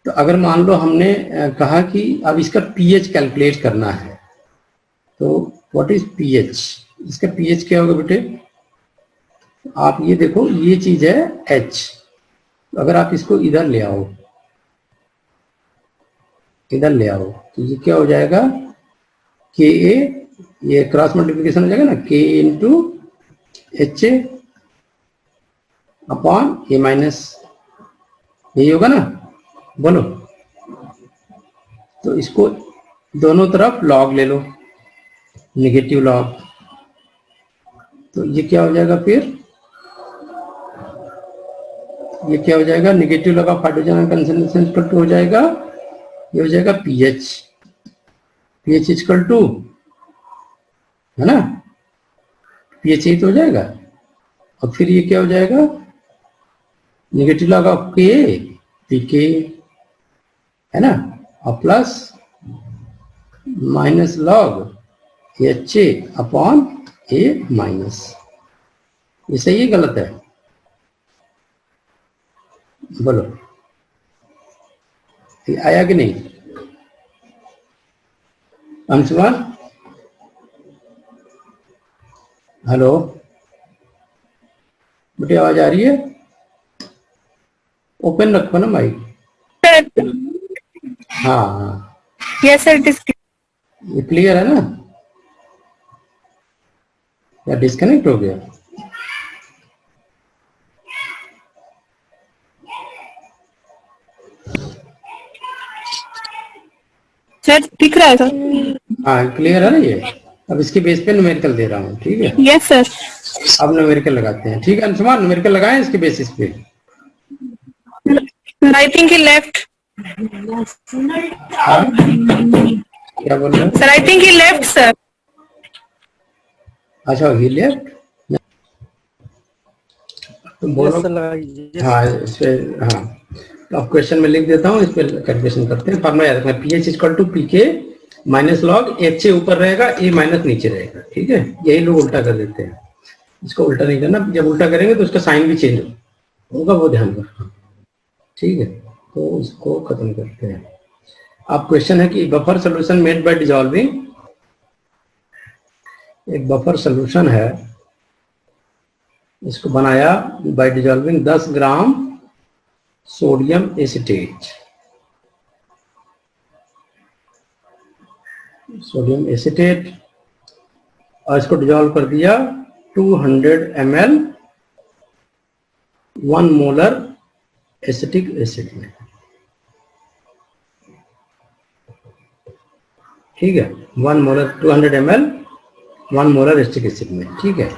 तो अगर मान लो हमने कहा कि अब इसका पीएच कैलकुलेट करना है, तो व्हाट इज पीएच, इसका पीएच क्या होगा बेटे, आप ये देखो, ये चीज है H, अगर आप इसको इधर ले आओ, इधर ले आओ, तो ये क्या हो जाएगा, Ka, ये क्रॉस मल्टीप्लिकेशन हो जाएगा ना, K into HA upon A minus, यही होगा ना, बोलो। तो इसको दोनों तरफ लॉग ले लो, नेगेटिव लॉग, तो ये क्या हो जाएगा, फिर ये क्या हो जाएगा, negative log of hydrogen concentration equal to हो जाएगा, ये हो जाएगा पीएच, पीएच इक्वल टू, है ना, पीएच ही तो हो जाएगा। और फिर ये क्या हो जाएगा, नेगेटिव लॉग ऑफ के, पीके, है ना, और plus minus log HA upon A minus, ये सही है गलत है, बोलो, ये आया कि नहीं अंशुमान, हेलो बेटे, आवाज आ रही है, ओपन रखो ना माइक, हाँ हाँ, यस सर, इट इज ये क्लियर है ना, या डिस्कनेक्ट हो गया, सर दिख रहा है सर, हाँ क्लियर है ना ये। अब इसके बेस पे न्यूमेरिकल दे रहा हूँ, ठीक है, यस सर। अब न्यूमेरिकल लगाते हैं, ठीक है अंशुमान, न्यूमेरिकल लगाएं इसके बेसिस पे। आई थिंक ही लेफ्ट, हाँ? क्या बोल रहे हो, sir I think he left sir. अच्छा ही लेफ्ट, तुम बोलो, हाँ इस पे, हाँ तो अब क्वेश्चन में लिख देता हूँ, इस पे कैलकुलेशन करते हैं। फॉर्मूला याद रखना, pH equal to pK minus log HA ऊपर रहेगा, A माइनस नीचे रहेगा, ठीक है। यही लोग उल्टा कर देते हैं, इसको उल्टा नहीं करना, जब उल्टा करेंगे तो उसका साइन भी चेंज होगा, वो ध्यान रखना, ठीक है। तो इसको खत्म करते हैं। अब क्वेश्चन है कि buffer solution made by dissolving, एक बफर सोल्यूशन है, इसको बनाया bye dissolving 10 gram sodium acetate sodium acetate और इसको डिजोल्व कर दिया 200 ml 1 मोलर एसिटिक एसिड में। ठीक है, 1 molar 200 ml 1 molar acetic acid में। ठीक है,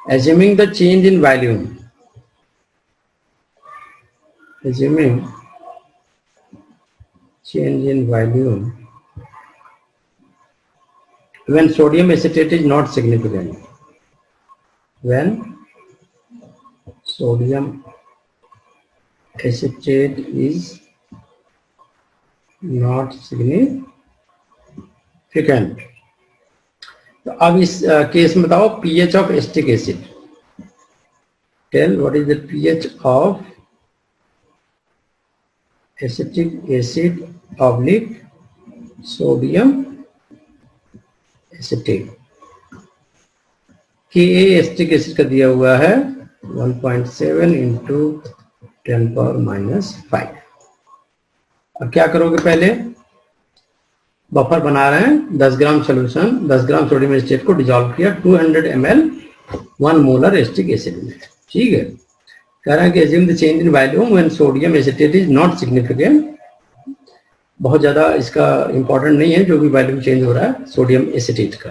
assuming the change in volume, assuming change in volume when sodium acetate is not significant, when sodium acetate is not significant। तो अब इस केस में बताओ pH of acetic acid. Tell what is the pH of acetic acid oblique sodium acetate. Ka acetic acid का दिया हुआ है 1.7 into 10⁻⁵। अब क्या करोगे, पहले बफर बना रहे हैं 10 ग्राम सोल्यूशन, 10 ग्राम सोडियम एसिटेट को डिजोल्व किया 200 ml 1 मोलर एसिटिक एसिड में। ठीक है, कह रहा है कि assume the change in volume when sodium acetate is not significant। बहुत ज्यादा इसका इंपॉर्टेंट नहीं है जो भी वॉल्यूम चेंज हो रहा है सोडियम एसिटेट का।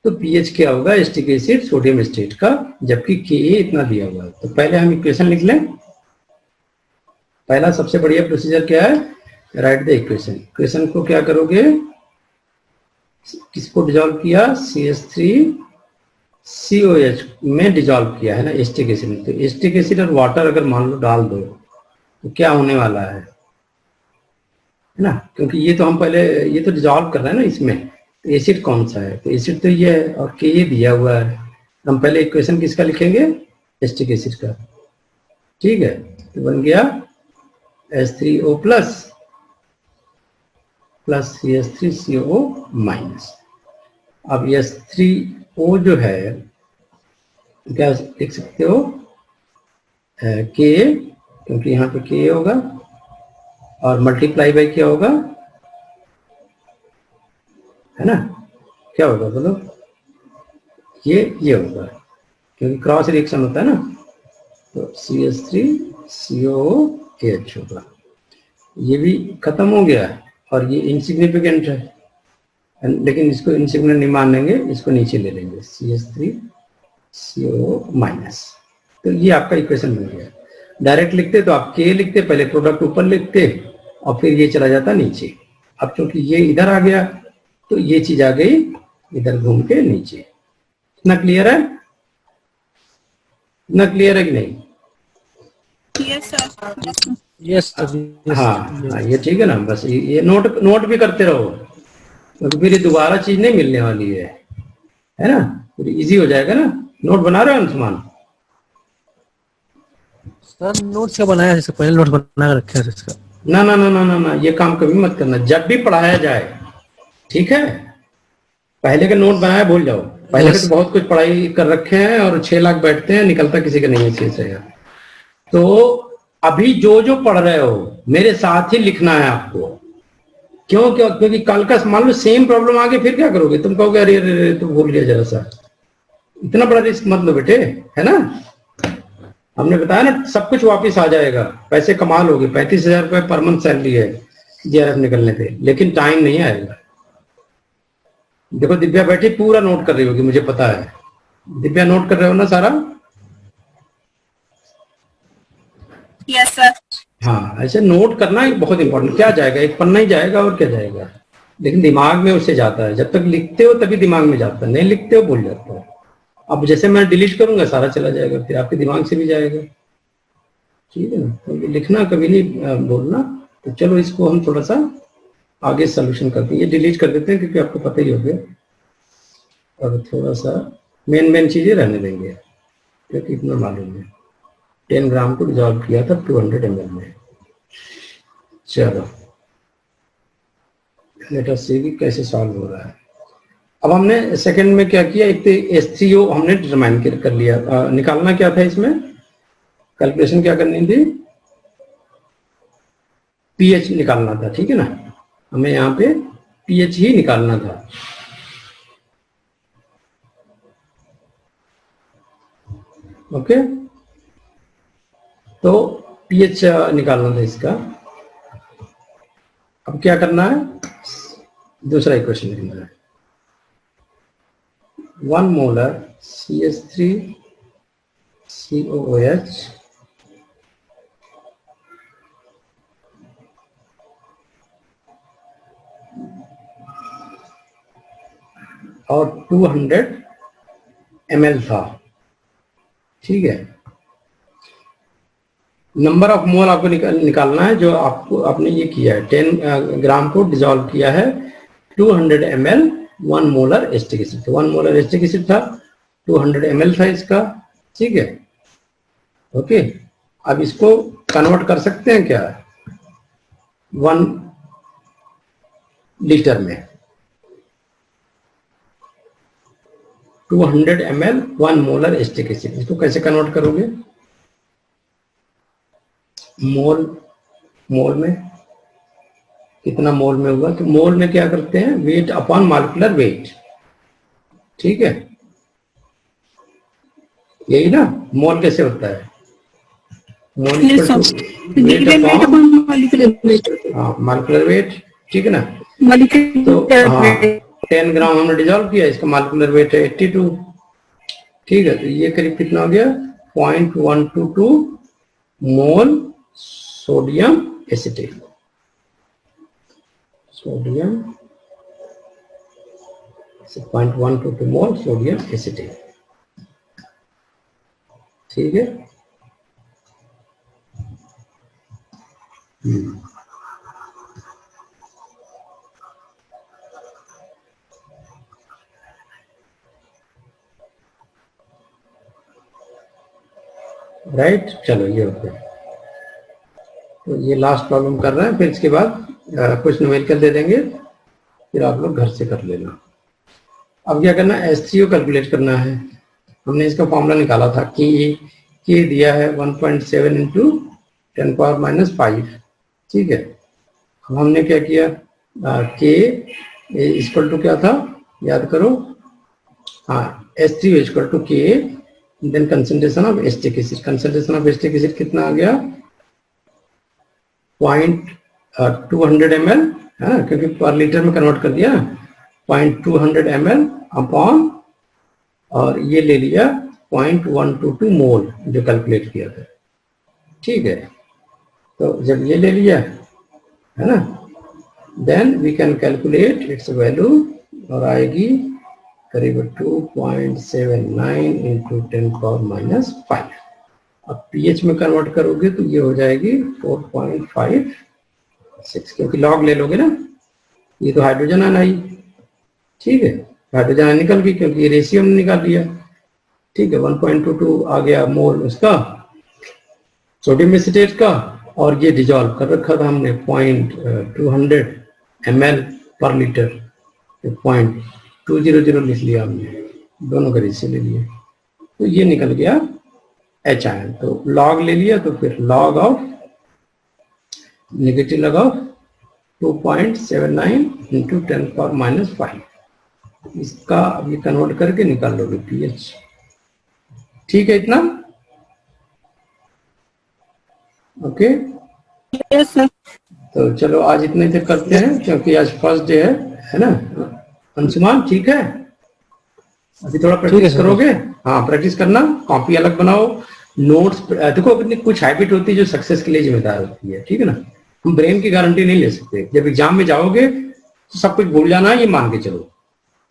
तो पीएच क्या होगा एसिटिक एसिड सोडियम एसिटेट का, जबकि Ka इतना दिया हुआ है। तो पहले हम इक्वेशन लिख लें। पहला सबसे बढ़िया प्रोसीजर क्या है, राइट द इक्वेशन। इक्वेशन को क्या करोगे, किसको डिजोल्व किया, CH3COH में डिजोल्व किया है ना एसिटिक एसिड में। तो एसिटिक एसिड और वाटर अगर मान लो डाल दो तो क्या होने वाला है ना, क्योंकि ये तो हम पहले ये तो डिजोल्व कर रहे हैं ना इसमें। तो एसिड कौन सा है, तो एसिड तो ये है और Ka दिया हुआ है। हम पहले इक्वेशन किसका लिखेंगे, एसिटिक एसिड का। ठीक है, तो बन गया H3O प्लस CH3CO माइनस। अब H3O जो है क्या लिख सकते हो, Ka, क्योंकि यहाँ पे Ka होगा और मल्टीप्लाई बाई क्या होगा, है ना, क्या होगा बोलो, ये होगा क्योंकि क्रॉस रिएक्शन होता है ना। तो CH3COOH होगा। ये भी खत्म हो गया और ये इनसिग्निफिकेंट है, लेकिन इसको इनसिग्निफिकेंट नहीं मानेंगे, इसको नीचे ले लेंगे CH3CO माइनस। तो ये आपका इक्वेशन बन गया। डायरेक्ट लिखते तो आप K लिखते, पहले प्रोडक्ट ऊपर लिखते और फिर ये चला जाता नीचे। अब चूंकि ये इधर आ गया तो ये चीज आ गई इधर घूम के नीचे। इतना क्लियर है, इतना क्लियर है कि नहीं? Yes, sir. Yes sir. हाँ, ये ठीक है ना। बस ये नोट भी करते रहो, क्योंकि फिर ये दोबारा चीज नहीं मिलने वाली है ना। फिर इजी हो जाएगा ना। नोट बना रहे हो अंशुमान? सर नोट क्या बनाया, जैसे पहले नोट बना के रखे हैं इसका। ना, ये काम कभी मत करना। जब भी पढ़ाया जाए, ठीक है, पहले के नोट बनाया भूल जाओ। पहले के तो बहुत कुछ पढ़ाई कर रखे हैं और 6 लाख बैठते हैं, निकलता किसी का नहीं है 6 से। तो अभी जो पढ़ रहे हो मेरे साथ ही लिखना है आपको। क्योंकि कल का मान लो सेम प्रॉब्लम आ गई, फिर क्या करोगे? तुम कहोगे अरे तुम भूल गया जरा सा। इतना बड़ा रिस्क मत लो बेटे, है ना। हमने बताया ना सब कुछ वापस आ जाएगा, पैसे कमाल होगे। 35,000 रुपए पर मंथ सैलरी है JRF निकलने पे, लेकिन टाइम नहीं आएगा। देखो दिव्या बैठी पूरा नोट कर रही होगी, मुझे पता है। दिव्या नोट कर रहे हो ना सारा? Yes, sir. हाँ, ऐसे नोट करना बहुत इंपॉर्टेंट। क्या जाएगा, एक पन्ना ही जाएगा और क्या जाएगा, लेकिन दिमाग में उससे जाता है। जब तक लिखते हो तभी दिमाग में जाता है, नहीं लिखते हो भूल जाता है। अब जैसे मैं डिलीट करूंगा सारा चला जाएगा, फिर आपके दिमाग से भी जाएगा। ठीक है ना, तो लिखना कभी नहीं बोलना। तो चलो इसको हम थोड़ा सा आगे सोल्यूशन करते हैं। ये डिलीट कर देते हैं क्योंकि आपको पता ही हो गया, और थोड़ा सा मेन चीजें रहने देंगे क्योंकि इतना मालूम है। 10 ग्राम को डिजॉल्व किया था 200 ml में। चलो लेट अस सी कैसे सॉल्व हो रहा है। अब हमने सेकंड में क्या किया, एक तो H3O हमने डिटरमाइन कर लिया। निकालना क्या था इसमें, कैलकुलेशन क्या करनी थी, pH निकालना था। ठीक है ना, हमें यहाँ पे पीएच ही निकालना था। ओके, तो पीएच निकालना था इसका। अब क्या करना है, दूसरा इक्वेशन लिखना है। 1 मोलर CH3 COOH और 200 ml था, ठीक है। नंबर ऑफ मोल आपको निकालना है जो आपको आपने ये किया है, 10 ग्राम को डिसॉल्व किया है 200 ml 1 molar acetic acid. 1 molar acetic acid था, 200 ml था इसका, ठीक है। ओके, अब इसको कन्वर्ट कर सकते हैं क्या 1 लीटर में। 200 ml 1 मोलर एस्टिक एसिड, इसको कैसे कन्वर्ट करोगे, मोल में कितना मोल में होगा, तो मोल में क्या करते हैं, वेट अपॉन मॉलिक्यूलर वेट, ठीक है, यही ना। मोल कैसे होता है, मोल Yes, sir. Weight upon molecular molecular weight, ठीक है ना। weight. तो हाँ 10 ग्राम हमने डिजॉल्व किया, इसका मॉलिक्यूलर वेट है 82, ठीक है। तो ये करीब कितना हो गया 0.122 मोल सोडियम एसिटेट, सोडियम 0.122 मोल सोडियम एसिटेट, ठीक है। राइट, चलो ये हो गया। तो ये लास्ट प्रॉब्लम कर रहे हैं, फिर इसके बाद कुछ न्यूमेरिकल दे देंगे, फिर आप लोग घर से कर लेना। अब क्या करना है, H3O कैलकुलेट करना है। हमने इसका फॉर्मूला निकाला था कि के दिया है 1.7 इंटू 10⁻⁵, ठीक है। अब हमने क्या किया, के इक्वल टू क्या था याद करो, हाँ H3O equal to K then concentration of acetic acid. Concentration of acetic acid कितना आ गया 0.200 ml, क्योंकि पर लीटर में कन्वर्ट कर दिया 0.200 ml अपॉन, और ये ले लिया 0.122 मोल जो कैलकुलेट किया था, ठीक है। तो जब ये ले लिया है ना, then we can calculate its value, और आएगी करीब 2.79 इंटू 10⁻⁵। अब पीएच में कन्वर्ट करोगे तो ये हो जाएगी 4.56, क्योंकि लॉग ले लोगे ना, ये तो हाइड्रोजन आना ही, ठीक है। हाइड्रोजन आयन निकल गई क्योंकि ये रेशियो हमने निकाल लिया, ठीक है। 1.22 आ गया मोल उसका सोडियम एसिटेट का, और ये डिजॉल्व कर रखा था हमने 0.200 ml पर लीटर, 0.200 लिख लिया हमने, दोनों का रेशियो ले लिया, तो ये निकल गया H आयन। तो लॉग ले लिया, तो फिर log of negative log of 2.79 into 10⁻⁵, इसका अभी कन्वर्ट करके निकाल लोगे पीएच, ठीक है। इतना ओके। Yes, sir. तो चलो आज इतने तक करते हैं, क्योंकि आज फर्स्ट डे है ना। अंशुमान ठीक है, अभी थोड़ा प्रैक्टिस करोगे, हाँ प्रैक्टिस करना, कॉपी अलग बनाओ, नोट्स देखो। अपनी कुछ हैबिट होती है जो सक्सेस के लिए जिम्मेदार होती है, ठीक है ना। हम ब्रेन की गारंटी नहीं ले सकते, जब एग्जाम में जाओगे तो सब कुछ भूल जाना है, ये मान के चलो।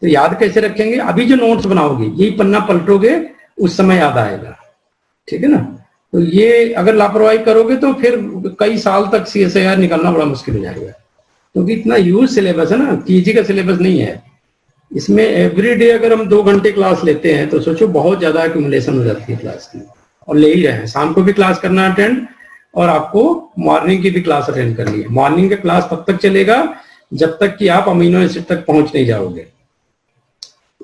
तो याद कैसे रखेंगे, अभी जो नोट्स बनाओगे यही पन्ना पलटोगे, उस समय याद आएगा, ठीक है ना। तो ये अगर लापरवाही करोगे तो फिर कई साल तक CSIR निकालना बड़ा मुश्किल हो जाएगा, क्योंकि इतना यूज सिलेबस है ना, पीजी का सिलेबस नहीं है। इसमें एवरीडे अगर हम 2 घंटे क्लास लेते हैं तो सोचो बहुत ज्यादा एक्यूमुलेशन हो जाती है क्लास की, और ले ही रहे हैं। शाम को भी क्लास करना अटेंड, और आपको मॉर्निंग की भी क्लास अटेंड करनी है। मॉर्निंग का क्लास तब तक चलेगा जब तक कि आप अमीनो एसिड तक पहुंच नहीं जाओगे,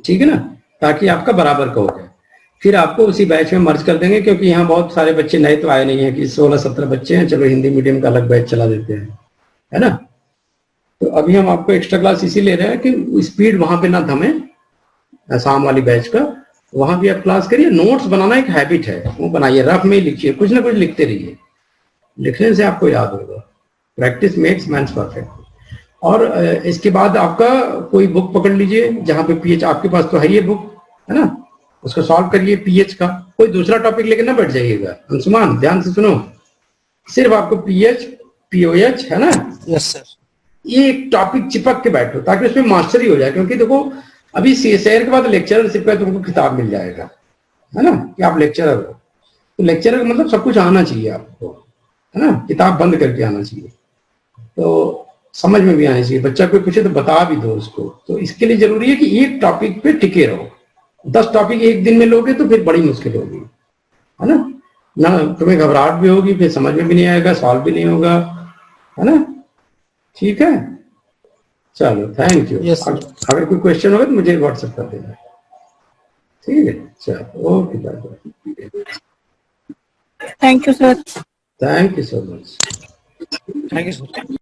ठीक है ना, ताकि आपका बराबर का हो जाए। फिर आपको उसी बैच में मर्ज कर देंगे, क्योंकि यहाँ बहुत सारे बच्चे नए तो आए नहीं है कि 16-17 बच्चे हैं, चलो हिंदी मीडियम का अलग बैच चला देते हैं, है ना। तो अभी हम आपको एक्स्ट्रा क्लास इसी ले रहे हैं कि स्पीड वहां पे ना थमे, शाम वाली बैच का, वहां भी आप क्लास करिए। नोट्स बनाना एक हैबिट है, वो बनाइए, रफ में ही लिखिए, कुछ ना कुछ लिखते रहिए, लिखने से आपको याद होगा। Practice makes man perfect. और इसके बाद आपका कोई बुक पकड़ लीजिए जहां पे पीएच, आपके पास तो है ये बुक, है ना, उसको सॉल्व करिए पीएच का। कोई दूसरा टॉपिक लेके ना बैठ जाइएगा, अंशुमान ध्यान से सुनो, सिर्फ आपको पीएच पीओएच है ना, यस सर। ये एक टॉपिक चिपक के बैठो ताकि उसमें मास्टरी हो जाए। क्योंकि देखो अभी सीएसआईआर के बाद लेक्चररशिप का तुमको खिताब मिल जाएगा, है ना, कि आप लेक्चरर हो। तो लेक्चरर का मतलब सब कुछ आना चाहिए आपको, है ना, किताब बंद करके आना चाहिए, तो समझ में भी आनी चाहिए। बच्चा कोई पूछे तो बता भी दो उसको। तो इसके लिए जरूरी है कि एक टॉपिक पे टिके रहो। 10 टॉपिक एक दिन में लोगे तो फिर बड़ी मुश्किल होगी, है ना, तुम्हें घबराहट भी होगी, फिर समझ में भी नहीं आएगा, सॉल्व भी नहीं होगा, है ना। ठीक है, चलो थैंक यू। Yes, sir. अगर कोई क्वेश्चन होगा तो मुझे व्हाट्सएप कर देना। ठीक है, चलो okay, bye. Thank you, sir. Thank you so much. Thank you sir.